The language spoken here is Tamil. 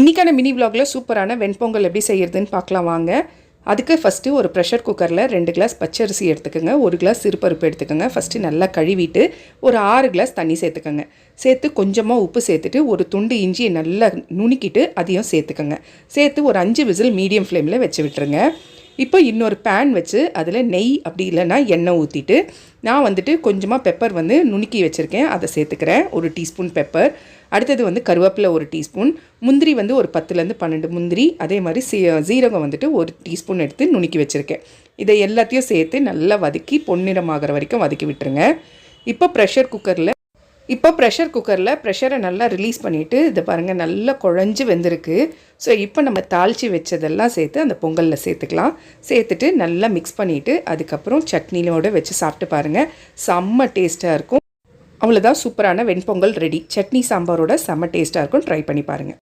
இன்றைக்கான மினி விலாகில் சூப்பரான வெண்பொங்கல் எப்படி செய்கிறதுன்னு பார்க்கலாம் வாங்க. அதுக்கு ஃபஸ்ட்டு ஒரு ப்ரெஷர் குக்கரில் 2 கிளாஸ் பச்சரிசி எடுத்துக்கோங்க, 1 கிளாஸ் சிறுபருப்பு எடுத்துக்கோங்க. ஃபஸ்ட்டு நல்லா கழுவிட்டு ஒரு 6 கிளாஸ் தண்ணி சேர்த்துக்கோங்க. சேர்த்து கொஞ்சமாக உப்பு சேர்த்துட்டு ஒரு துண்டு இஞ்சியை நல்லா நுணுக்கிட்டு அதையும் சேர்த்துக்கோங்க. சேர்த்து ஒரு 5 விசில் மீடியம் ஃப்ளேமில் வச்சு விட்டுருங்க. இப்போ இன்னொரு பேன் வச்சு அதில் நெய் அப்படி இல்லைன்னா எண்ணெய் ஊற்றிட்டு நான் வந்துட்டு கொஞ்சமாக பெப்பர் நுணுக்கி வச்சுருக்கேன், அதை சேர்த்துக்கிறேன். 1 டீஸ்பூன் பெப்பர். அடுத்தது கருவேப்பிலை 1 டீஸ்பூன், முந்திரி ஒரு 10லேருந்து 12 முந்திரி, அதே மாதிரி சீரகம் 1 டீஸ்பூன் எடுத்து நுணுக்கி வச்சுருக்கேன். இதை எல்லாத்தையும் சேர்த்து நல்லா வதக்கி பொன்னிறமாகிற வரைக்கும் வதக்கி விட்டுருங்க. இப்போ ப்ரெஷர் குக்கரில் ப்ரெஷரை நல்லா ரிலீஸ் பண்ணிவிட்டு இதை பாருங்கள், நல்லா குழஞ்சி வெந்திருக்கு. ஸோ இப்போ நம்ம தாளித்து வச்சதெல்லாம் சேர்த்து அந்த பொங்கலில் சேர்த்துக்கலாம். சேர்த்துட்டு நல்லா மிக்ஸ் பண்ணிவிட்டு அதுக்கப்புறம் சட்னியோடு வச்சு சாப்பிட்டு பாருங்கள், செம்ம டேஸ்ட்டாக இருக்கும். அவ்வளோதான், சூப்பரான வெண்பொங்கல் ரெடி. சட்னி சாம்பாரோட செம்ம டேஸ்ட்டாக இருக்கும். ட்ரை பண்ணி பாருங்கள்.